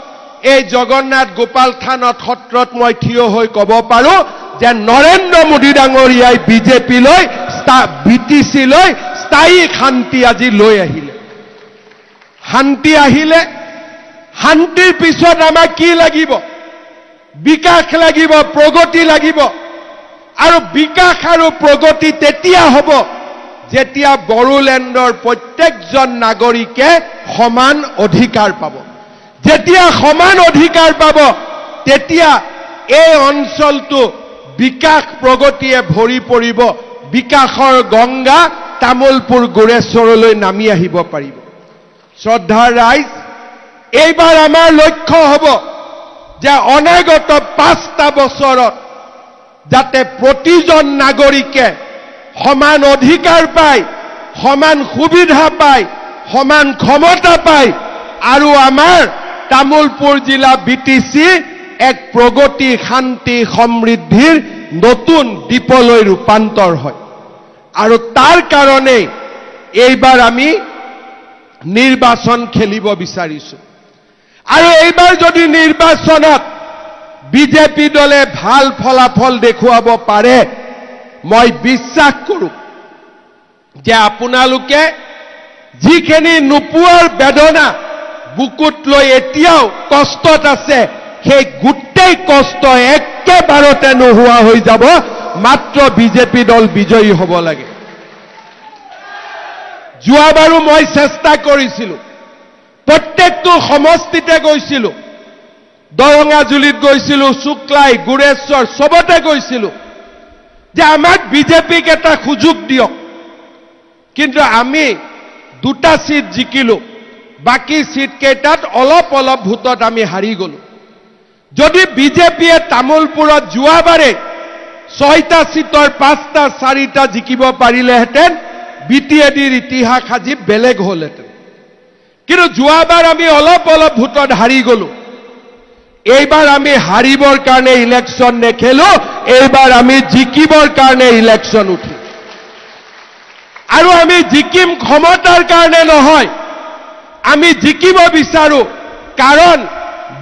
এই জগন্নাথ গোপাল থানত সত্ৰত মই থিয় হৈ ক'ব পাৰো যে নৰেন্দ্ৰ মোদী ডাঙৰীয়াই BJP লৈ BTC লৈ স্থায়ী শান্তি আজি লৈ আহিলে শান্তি আহিলে শান্তিৰ পিছত আমাক কি লাগিব বিকাশ লাগিব প্ৰগতি লাগিব আৰু বিকাশ আৰু প্ৰগতি তেতিয়া হ'ব যেতিয়া বড়োলেণ্ডৰ প্ৰত্যেকজন নাগৰিকে সমান অধিকাৰ পাব যেতিয়া সমান অধিকাৰ পাব তেতিয়া এই অঞ্চলটো বিকাশ প্ৰগতিয়ে ভৰি পৰিব বিকাশৰ গংগা তামুলপুৰ গুৰেশ্বৰলৈ নামি আহিব পাৰিব শ্ৰদ্ধাৰ ৰাইজ এইবাৰ আমাৰ লক্ষ্য হ'ব যে অনাগত 5টা বছৰত যাতে প্ৰতিজন নাগৰিকে সমান অধিকাৰ পায় সমান সুবিধা পায় সমান ক্ষমতা পায় আৰু আমাৰ তামুলপুৰ জিলা BTC এক প্ৰগতি শান্তি সমৃদ্ধিৰ নতুন দ্বীপলৈ ৰূপান্তৰ হয় আৰু তাৰ কাৰণে এইবাৰ আমি নিৰ্বাচন খেলিব বিচাৰিছো আৰু এইবাৰ যদি নিৰ্বাচনত BJP দলে ভাল ফলাফল দেখুৱাব পাৰে মই বিশ্বাস কৰো যে আপোনালোকে যিখিনি নোপোৱাৰ বেদনা বুকুত লৈ এতিয়াও কষ্টত আছে সেই গোটেই কষ্ট একেবাৰতে নোহোৱা হৈ যাব মাত্ৰ BJP দল বিজয়ী হ'ব লাগে যোৱাবাৰো মই চেষ্টা কৰিছিলো প্ৰত্যেকটো সমষ্টিতে গৈছিলো দৰঙাজুলিত গৈছিলো শুক্লাই গুৰেশ্বৰ সবতে গৈছিলো যে আমাক BJPক এটা সুযোগ দিয়ক কিন্তু আমি 2টা সিট জিকিলো বাকি সিট কেইটাত অলপ ভোটত আমি হাৰি গলো যদি BJPয়ে তামুলপুৰত যোৱাবাৰে 6টা সিটৰ 5টা 4টা জিকিব পাৰিলেহেঁতেন BTADৰ ইতিহাস আজি বেলেগ হ'লহেঁতেন কিন্তু যোৱাবাৰ আমি অলপ ভোটত হাৰি গলো এইবাৰ আমি হাৰিবৰ কাৰণে ইলেকশন নেখেলো এইবাৰ আমি জিকিবৰ কাৰণে ইলেকশন উঠিম আৰু আমি জিকিম ক্ষমতাৰ কাৰণে নহয় আমি জিকিব বিচাৰো কাৰণ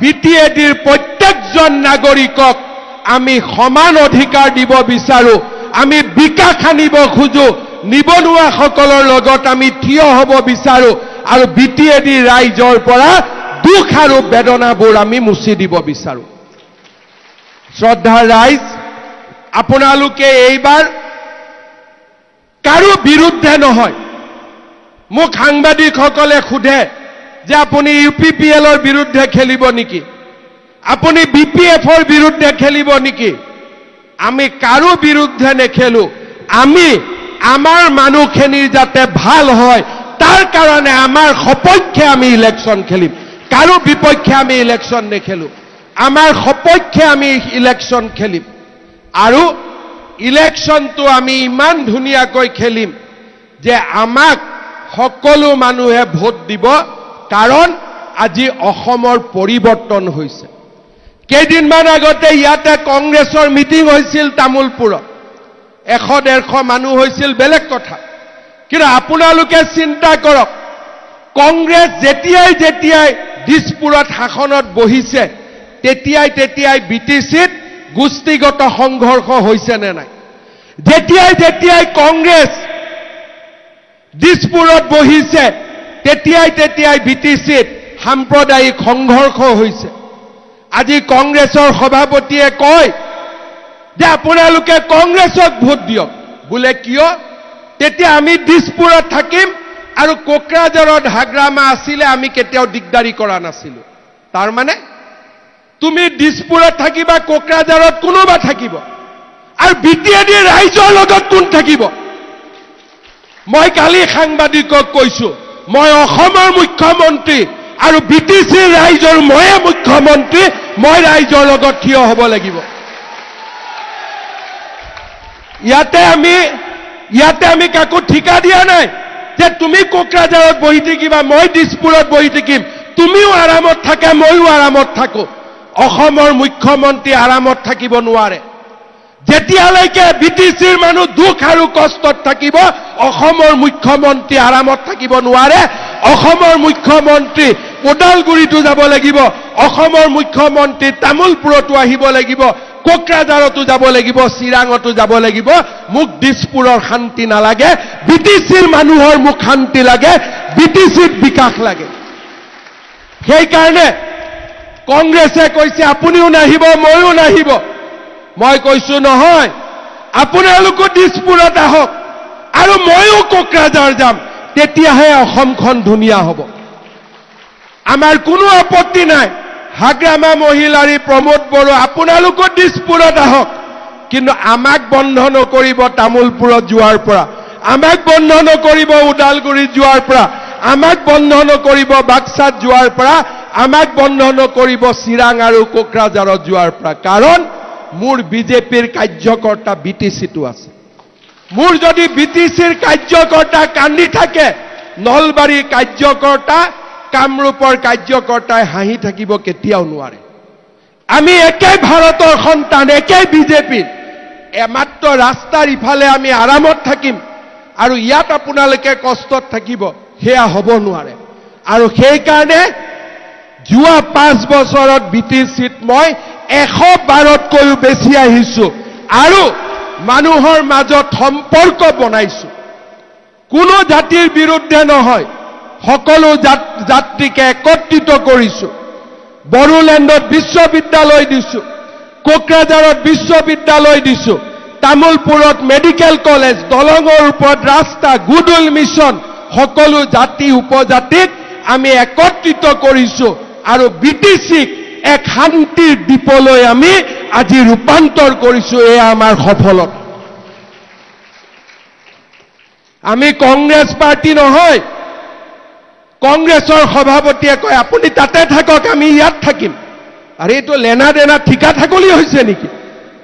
BTADৰ প্ৰত্যেকজন নাগৰিকক আমি সমান অধিকাৰ দিব বিচাৰো আমি বিকাশ আনিব খোজো নিবনুৱা সকলৰ লগত আমি থিয় হ'ব বিচাৰো আৰু BTAD ৰাইজৰ পৰা দুখ আৰু বেদনাবোৰ আমি মুছি দিব বিচাৰো শ্ৰদ্ধাৰ ৰাইজ আপোনালোকে এইবাৰ কাৰো বিৰুদ্ধে নহয় মোক সাংবাদিকসকলে খুধে যে আপুনি UPPLৰ বিৰুদ্ধে খেলিব নেকি আপুনি BPFৰ বিৰুদ্ধে খেলিব নেকি আমি কাৰো বিৰুদ্ধে নেখেলো আমি আমাৰ মানুহখিনিৰ যাতে ভাল হয় তাৰ কাৰণে আমাৰ সপক্ষে আমি ইলেকশন খেলিম কাৰো বিপক্ষে আমি ইলেকশন নেখেলো আমাৰ সপক্ষে আমি ইলেকশন খেলিম আৰু ইলেকশনটো আমি ইমান ধুনীয়াকৈ খেলিম যে আমাক সকলো মানুহে ভোট দিব কাৰণ আজি অসমৰ পৰিৱৰ্তন হৈছে কেইদিনমান আগতে ইয়াতে কংগ্ৰেছৰ মিটিং হৈছিল তামুলপুৰত 100-150 মানুহ হৈছিল বেলেগ কথা কিন্তু আপোনালোকে চিন্তা কৰক কংগ্ৰেছ যেতিয়াই দিছপুৰত শাসনত বহিছে তেতিয়াই BTCত গোষ্ঠীগত সংঘৰ্ষ হৈছে নে নাই যেতিয়াই কংগ্ৰেছ দিছপুৰত বহিছে তেতিয়াই BTCত সাম্প্ৰদায়িক সংঘৰ্ষ হৈছে আজি কংগ্ৰেছৰ সভাপতিয়ে কয় যে আপোনালোকে কংগ্ৰেছক ভোট দিয়ক বোলে কিয় তেতিয়া আমি দিছপুৰত থাকিম আৰু কোকৰাঝাৰত হাগ্ৰামা আছিলে আমি কেতিয়াও দিগদাৰি কৰা নাছিলো তাৰ মানে তুমি দিছপুৰত থাকিবা কোকৰাঝাৰত কোনোবা থাকিব আৰু BTAD ৰাইজৰ লগত কোন থাকিব মই কালি সাংবাদিকক কৈছো মই অসমৰ মুখ্যমন্ত্ৰী আৰু BTC ৰাইজৰ ময়ে মুখ্যমন্ত্ৰী মই ৰাইজৰ লগত থিয় হ'ব লাগিব ইয়াতে আমি কাকো ঠিকা দিয়া নাই যে তুমি কোকৰাঝাৰত বহি থাকিবা মই দিছপুৰত বহি থাকিম তুমিও আৰামত থাকা ময়ো আৰামত থাকো অসমৰ মুখ্যমন্ত্ৰী আৰামত থাকিব নোৱাৰে যেতিয়ালৈকে বিটিচিৰ মানুহ দুখ আৰু কষ্টত থাকিব অসমৰ মুখ্যমন্ত্ৰী আৰামত থাকিব নোৱাৰে অসমৰ মুখ্যমন্ত্ৰী ওদালগুৰিতো যাব লাগিব অসমৰ মুখ্যমন্ত্ৰী তামুলপুৰতো আহিব লাগিব কোকৰাঝাৰতো যাব লাগিব চিৰাঙতো যাব লাগিব মুখ দিছপুৰৰ শান্তি নালাগে বিটিচিৰ মানুহৰ মুখ শান্তি লাগে বিটিচিত বিকাশ লাগে সেই কাৰণে কংগ্ৰেছে কৈছে আপুনিও নাহিব ময়ো নাহিব মই কৈছো নহয় আপোনালোকো দিছপুৰত আহক আৰু ময়ো কোকৰাঝাৰ যাম তেতিয়াহে অসমখন ধুনীয়া হ'ব আমাৰ কোনো আপত্তি নাই হাগ্ৰামা মহিলাৰী প্ৰমোদ বড়ো আপোনালোকো দিছপুৰত আহক কিন্তু আমাক বন্ধ নকৰিব তামুলপুৰত যোৱাৰ পৰা আমাক বন্ধ নকৰিব ওদালগুৰিত যোৱাৰ পৰা আমাক বন্ধ নকৰিব বাক্সাত যোৱাৰ পৰা আমাক বন্ধ নকৰিব চিৰাং আৰু কোকৰাঝাৰত যোৱাৰ পৰা কাৰণ মোৰ বিজেপিৰ কাৰ্যকৰ্তা বিটিচিটো আছে মোৰ যদি বিটিচিৰ কাৰ্যকৰ্তা কান্দি থাকে নলবাৰীৰ কাৰ্যকৰ্তা কামৰূপৰ কাৰ্যকৰ্তাই হাঁহি থাকিব কেতিয়াও নোৱাৰে আমি একে ভাৰতৰ সন্তান একে বিজেপিৰ এমাত্ৰ ৰাস্তাৰ ইফালে আমি আৰামত থাকিম আৰু ইয়াত আপোনালোকে কষ্টত থাকিব হেয়া হ'ব নোৱাৰে আৰু সেই কাৰণে যোৱা 5 বছৰত বিটিচিত মই 112তকৈও বেছি আহিছো আৰু মানুহৰ মাজত সম্পৰ্ক বনাইছো কোনো জাতিৰ বিৰুদ্ধে নহয় সকলো যাত্ৰীকে একত্ৰিত কৰিছো বড়োলেণ্ডত বিশ্ববিদ্যালয় দিছো কোকৰাঝাৰত বিশ্ববিদ্যালয় দিছো তামুলপুৰত মেডিকেল কলেজ দলঙৰ ওপৰত ৰাস্তা গুডউইল মিছন সকলো জাতি উপজাতিক আমি একত্ৰিত কৰিছো আৰু বিটিচিক এক শান্তিৰ দ্বীপলৈ আমি আজি ৰূপান্তৰ কৰিছো এয়া আমাৰ সফলতা আমি কংগ্ৰেছ পাৰ্টি নহয় কংগ্ৰেছৰ সভাপতিয়ে কয় আপুনি তাতে থাকক আমি ইয়াত থাকিম আৰে এইটো লেনা দেনা ঠিকা থাকলি হৈছে নেকি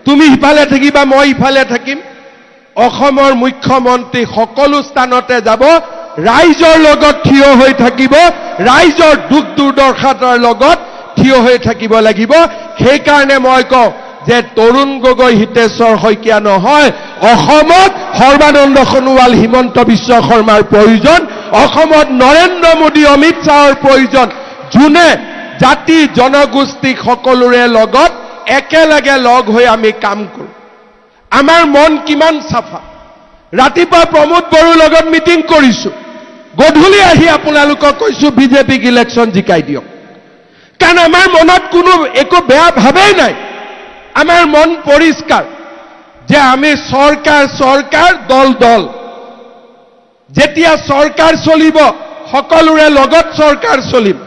তুমি ইফালে থাকিবা মই ইফালে থাকিম অসমৰ মুখ্যমন্ত্ৰী সকলো স্থানতে যাব ৰাইজৰ লগত থিয় হৈ থাকিব ৰাইজৰ দুখ দুৰ্দশাৰ লগত থিয় হৈ থাকিব লাগিব সেই কাৰণে মই কওঁ যে তৰুণ গগৈ হিতেশ্বৰ শইকীয়া নহয় অসমত সৰ্বানন্দ সোণোৱাল হিমন্ত বিশ্ব শৰ্মাৰ প্ৰয়োজন অসমত নৰেন্দ্ৰ মোদী অমিত শ্বাহৰ প্ৰয়োজন যোনে জাতি জনগোষ্ঠী সকলোৰে লগত একেলগে লগ হৈ আমি কাম কৰোঁ আমাৰ মন কিমান সাফা ৰাতিপুৱা প্ৰমোদ বড়োৰ লগত মিটিং কৰিছো গধূলি আহি আপোনালোকক কৈছো বিজেপিক ইলেকশ্যন জিকাই দিয়ক কাৰণ আমাৰ মনত কোনো একো বেয়া ভাবেই নাই আমাৰ মন পৰিষ্কাৰ যে আমি সৰকাৰ দল যেতিয়া সৰকাৰ চলিব সকলোৰে লগত সৰকাৰ চলিম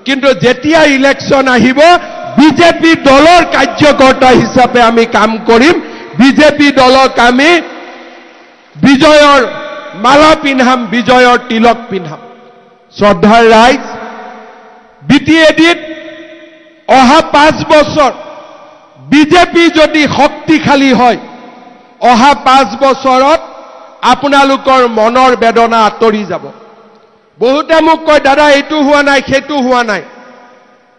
কিন্তু যেতিয়া ইলেকশ্যন আহিব বিজেপি দলৰ কাৰ্যকৰ্তা হিচাপে আমি কাম কৰিম বিজেপি দলক আমি বিজয়ৰ মালা পিন্ধাম বিজয়ৰ তিলক পিন্ধাম শ্ৰদ্ধাৰ ৰাইজ বিটিএডিত অহা 5 বছৰ বিজেপি যদি শক্তিশালী হয় অহা 5 বছৰত আপোনালোকৰ মনৰ বেদনা আঁতৰি যাব বহুতে মোক কয় দাদা এইটো হোৱা নাই সেইটো হোৱা নাই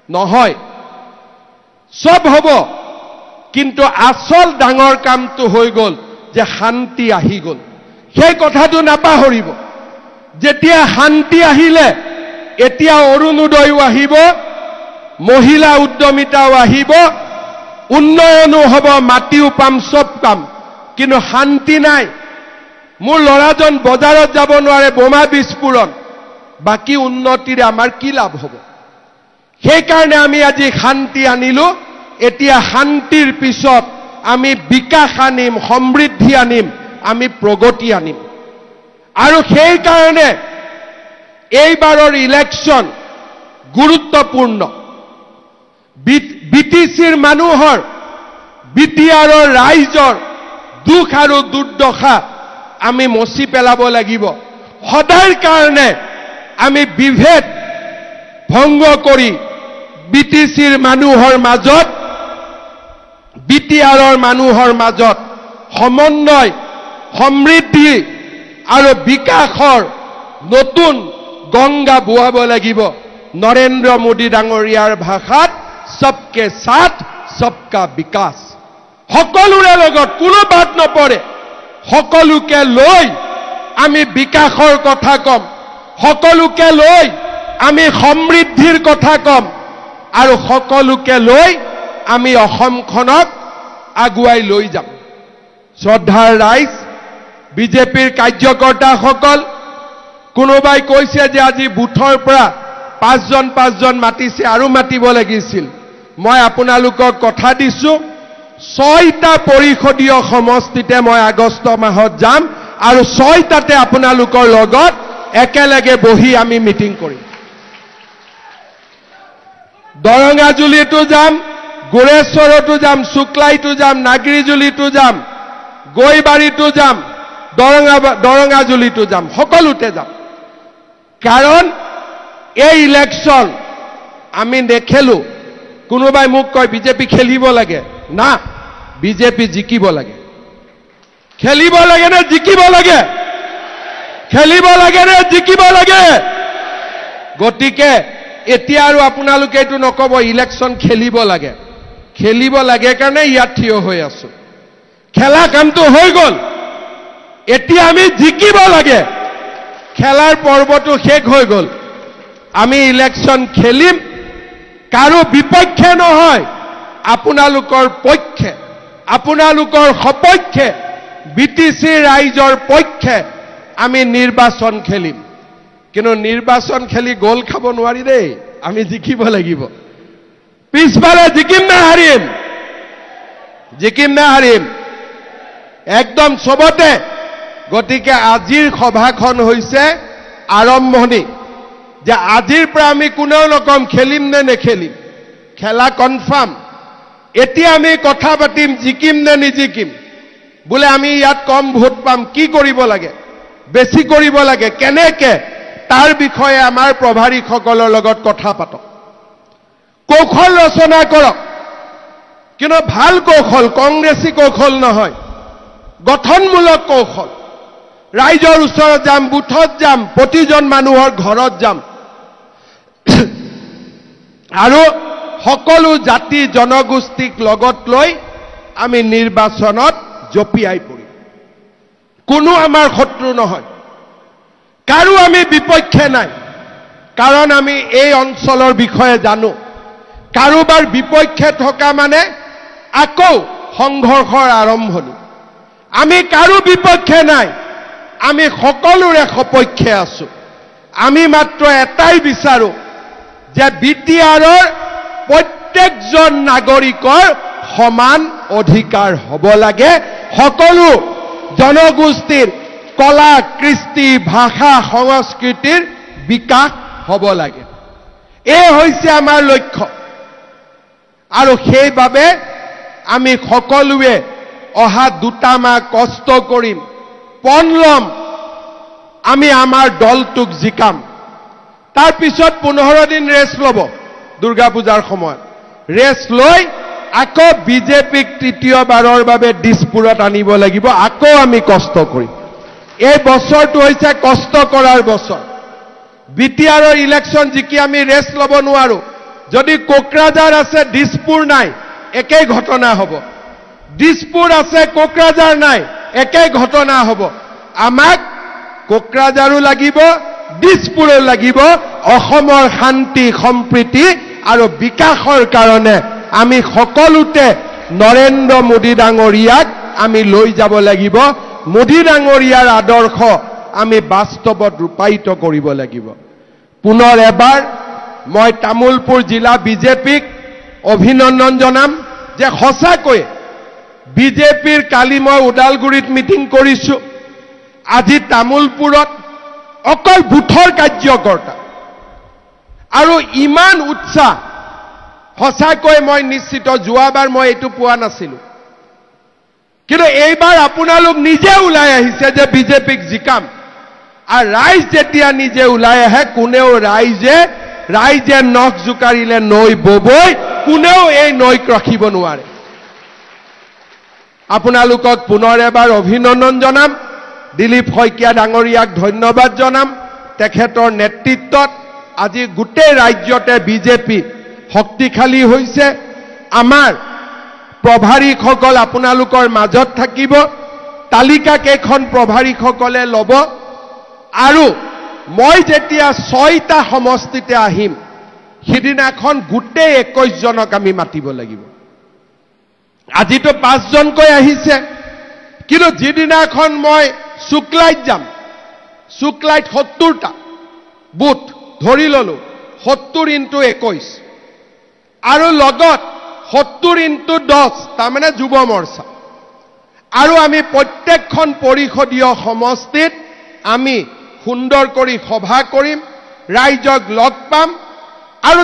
নহয় সব হ'ব কিন্তু আসল ডাঙৰ কামটো হৈ গল যে শান্তি আহি গল সেই কথাটো নাপাহৰিব যেতিয়া শান্তি আহিলে এতিয়া অৰুণোদয়ও আহিব মহিলা উদ্যমিতাও আহিব উন্নয়নো হ'ব মাটিও পাম সব কাম কিন্তু শান্তি নাই মোৰ লৰাজন বজাৰত যাব নোৱাৰে বোমা বিস্ফোৰণ বাকি উন্নতিৰে আমাৰ কি লাভ হ'ব সেই কাৰণে আমি আজি শান্তি আনিলো এতিয়া শান্তিৰ পিছত আমি বিকাশ আনিম সমৃদ্ধি আনিম আমি প্ৰগতি আনিম আৰু সেই কাৰণে এইবাৰৰ ইলেকশ্যন গুৰুত্বপূৰ্ণ বিটিচিৰ মানুহৰ বিটিআৰৰ ৰাইজৰ দুখ আৰু দুৰ্দশা আমি মচি পেলাব লাগিব সদায়ৰ কাৰণে আমি বিভেদ ভংগ কৰি বিটিচিৰ মানুহৰ মাজত বিটিআৰৰ মানুহৰ মাজত সমন্বয় সমৃদ্ধি আৰু বিকাশৰ নতুন গংগা বুৱাব লাগিব নৰেন্দ্ৰ মোদী ডাঙৰীয়াৰ ভাষাত সবকে সাথ সবকা বিকাশ সকলোৰে লগত কোনো বাদ নপৰে সকলোকে লৈ আমি বিকাশৰ কথা কম সকলোকে লৈ আমি সমৃদ্ধিৰ কথা কম আৰু সকলোকে লৈ আমি অসমখনক আগুৱাই লৈ যাম শ্ৰদ্ধাৰ ৰাইজ বিজেপিৰ কাৰ্যকৰ্তাসকল কোনোবাই কৈছে যে আজি বুথৰ পৰা পাঁচজন মাতিছে আৰু মাতিব লাগিছিল মই আপোনালোকক কথা দিছো 6টা পৰিষদীয় সমষ্টিতে মই আগষ্ট মাহত যাম আৰু 6টাতে আপোনালোকৰ লগত একেলগে বহি আমি মিটিং কৰিম দৰঙাজুলিতো যাম গোৰেশ্বৰতো যাম শুক্লাইতো যাম নাগৰিজুলিতো যাম গৈবাৰীতো যাম দৰঙাজুলিতো যাম সকলোতে যাম কাৰণ এই ইলেকশন আমি নেখেলো কোনোবাই মোক কয় বিজেপি খেলিব লাগে না বিজেপি জিকিব লাগে খেলিব লাগে না জিকিব লাগে খেলিব লাগে না জিকিব লাগে গতিকে এতিয়া আৰু আপোনালোকে এটো নকব ইলেকশন খেলিব লাগে কাৰণে ইয়াত থিয় হৈ আছো খেলা কামটো হৈ গল এতিয়া আমি জিকিব লাগে খেলাৰ পৰ্বটো শেষ হৈ গল আমি ইলেকশন খেলিম কাৰো বিপক্ষে নহয় আপোনালোকৰ পক্ষে আপোনালোকৰ সপক্ষে বিটিসি ৰাইজৰ পক্ষে আমি নিৰ্বাচন খেলিম কিন্তু নিৰ্বাচন খেলি গোল খাব নোৱাৰি দেই আমি জিকিব লাগিব পিছবাৰে জিকিম না হাৰিম একদম সবতে গতিকে আজিৰ সভাখন হৈছে আৰম্ভণি যে আজিৰ পৰা আমি কোনেও নকম খেলিম নে নেখেলিম খেলা কনফাৰ্ম এতিয়া আমি কথা পাতিম জিকিম নে নিজিকিম বোলে আমি ইয়াত কম ভোট পাম কি কৰিব লাগে বেছি কৰিব লাগে কেনেকে তাৰ বিষয়ে আমাৰ প্ৰভাৰীসকলৰ লগত কথা পাতক কৌশল ৰচনা কৰক কিন্তু ভাল কৌশল কংগ্ৰেছী কৌশল নহয় গঠনমূলক কৌশল ৰাইজৰ ওচৰত যাম বুথত যাম প্ৰতিজন মানুহৰ ঘৰত যাম আৰু সকলো জাতি জনগোষ্ঠীক লগত লৈ আমি নিৰ্বাচনত জপিয়াই পৰিম কোনো আমাৰ শত্ৰু নহয় কাৰো আমি বিপক্ষে নাই কাৰণ আমি এই অঞ্চলৰ বিষয়ে জানো কাৰোবাৰ বিপক্ষে থকা মানে আকৌ সংঘৰ্ষৰ আৰম্ভণি আমি কাৰো বিপক্ষে নাই আমি সকলোৰে সপক্ষে আছো আমি মাত্ৰ এটাই বিচাৰো যে বিটিআৰৰ প্ৰত্যেকজন নাগৰিকৰ সমান অধিকাৰ হ'ব লাগে সকলো জনগোষ্ঠীৰ কলা কৃষ্টি ভাষা সংস্কৃতিৰ বিকাশ হ'ব লাগে এই হৈছে আমাৰ লক্ষ্য আৰু সেইবাবে আমি সকলোৱে অহা 2টা মাহ কষ্ট কৰিম পণ লম আমি আমাৰ দলটোক জিকাম তাৰ পিছত 15 দিন ৰেষ্ট ল'ব দুৰ্গা পূজাৰ সময়ত ৰেষ্ট লৈ আকৌ বিজেপিক তৃতীয়বাৰৰ বাবে দিছপুৰত আনিব লাগিব আকৌ আমি কষ্ট কৰিম এই বছৰটো হৈছে কষ্ট কৰাৰ বছৰ বিটিআৰৰ ইলেকশন জিকি আমি ৰেষ্ট ল'ব নোৱাৰো যদি কোকৰাঝাৰ আছে দিছপুৰ নাই একেই ঘটনা হ'ব দিছপুৰ আছে কোকৰাঝাৰ নাই একেই ঘটনা হ'ব আমাক কোকৰাঝাৰো লাগিব দিছপুৰো লাগিব অসমৰ শান্তি সম্প্ৰীতি আৰু বিকাশৰ কাৰণে আমি সকলোতে নৰেন্দ্ৰ মোদী ডাঙৰীয়াক আমি লৈ যাব লাগিব মোদী ডাঙৰীয়াৰ আদৰ্শ আমি বাস্তৱত ৰূপায়িত কৰিব লাগিব পুনৰ এবাৰ মই তামুলপুৰ জিলা বিজেপিক অভিনন্দন জনাম যে সঁচাকৈ বিজেপিৰ কালি মই ওদালগুৰিত মিটিং কৰিছো আজি তামুলপুৰত অকল বুথৰ কাৰ্যকৰ্তা আৰু ইমান উৎসাহ সঁচাকৈ মই নিশ্চিত যোৱাবাৰ মই এটো পোৱা নাছিলো কিন্তু এইবাৰ আপোনালোক নিজে ওলাই আহিছে যে বিজেপিক জিকাম আৰু ৰাইজ যেতিয়া নিজে ওলাই আহে কোনেও ৰাইজে নখ জুকাৰিলে নৈ ববই কোনেও এই নৈক ৰাখিব নোৱাৰে আপোনালোকক পুনৰ এবাৰ অভিনন্দন জনাম দিলীপ শইকীয়া ডাঙৰীয়াক ধন্যবাদ জনাম তেখেতৰ নেতৃত্বত আজি গোটেই ৰাজ্যতে বিজেপি শক্তিশালী হৈছে আমাৰ প্ৰভাৰীসকল আপোনালোকৰ মাজত থাকিব তালিকা কেইখন প্ৰভাৰীসকলে ল'ব আৰু মই যেতিয়া 6টা সমষ্টিতে আহিম সিদিনাখন গোটেই 21 জনক আমি মাতিব লাগিব আজিতো 5 জনকৈ আহিছে কিন্তু যিদিনাখন মই শুক্লাইত যাম শুক্লাইত 70টা বুথ ধৰি ললো 70 × 21 আৰু লগত 70 × 10 তাৰমানে যুৱ মৰ্চা আৰু আমি প্ৰত্যেকখন পৰিষদীয় সমষ্টিত আমি সুন্দৰ কৰি সভা কৰিম ৰাইজক লগ পাম আৰু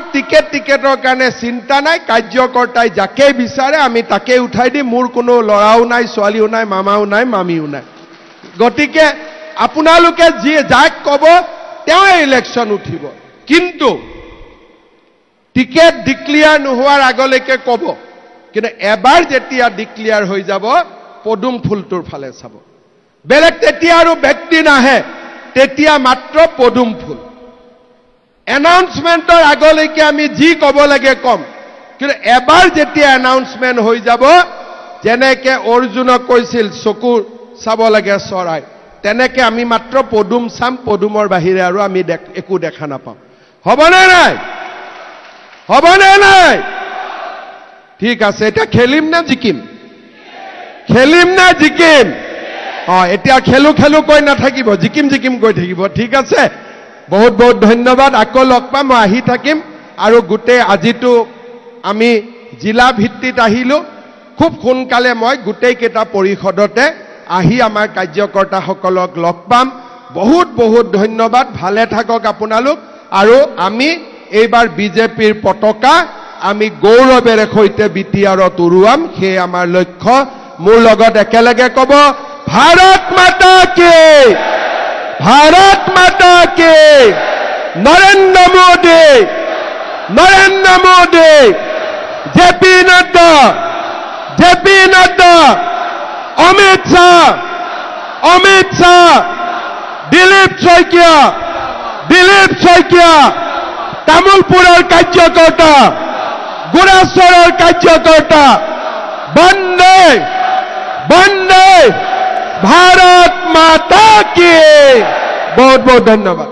টিকেটৰ কাৰণে চিন্তা নাই কাৰ্যকৰ্তাই যাকে বিচাৰে আমি তাকে উঠাই দিম মোৰ কোনো লৰাও নাই ছোৱালীও নাই মামাও নাই মামীও নাই গতিকে আপোনালোকে যি যাক ক'ব তেওঁ ইলেকশ্যন উঠিব কিন্তু টিকেট ডিক্লিয়াৰ নোহোৱাৰ আগলৈকে ক'ব কিন্তু এবাৰ যেতিয়া ডিক্লিয়াৰ হৈ যাব পদুম ফুলটোৰ ফালে চাব বেলেগ তেতিয়া আৰু ব্যক্তি নাহে তেতিয়া মাত্ৰ পদুম ফুল এনাউন্সমেন্টৰ আগলৈকে আমি যি ক'ব লাগে কম কিন্তু এবাৰ যেতিয়া এনাউন্সমেন্ট হৈ যাব যেনেকে অৰ্জুনক কৈছিল চকু চাব লাগে চৰাই তেনেকে আমি মাত্ৰ পদুম চাম পদুমৰ বাহিৰে আৰু আমি একো দেখা নাপাম হ'বনে নাই ঠিক আছে এটা খেলিম না জিকিম এতিয়া খেলু কৈ নাথাকিব জিকিম কৈ থাকিব ঠিক আছে বহুত বহুত ধন্যবাদ আকৌ লগ পাম মই আহি থাকিম আৰু গোটেই আজিতো আমি জিলা ভিত্তিত আহিলো খুব সোনকালে মই গোটেই কেইটা পৰিষদতে আহি আমাৰ কাৰ্যকৰ্তাসকলক লগ পাম বহুত বহুত ধন্যবাদ ভালে থাকক আপোনালোক আৰু আমি এইবাৰ বিজেপিৰ পতাকা আমি গৌৰৱেৰে সৈতে বিটিআৰত উৰুৱাম সেই আমাৰ লক্ষ্য মোৰ লগত একেলগে ক'ব ভাৰত মাতা কি নৰেন্দ্ৰ মোদী জেপি নাড্ডা অমিত শাহ দিলীপ শইকীয়া তামুলপুৰৰ কাৰ্যকৰ্তা গুৰাচৰৰ কাৰ্যকৰ্তা বন্দে ভাৰত মাতা কি বহুত বহুত ধন্যবাদ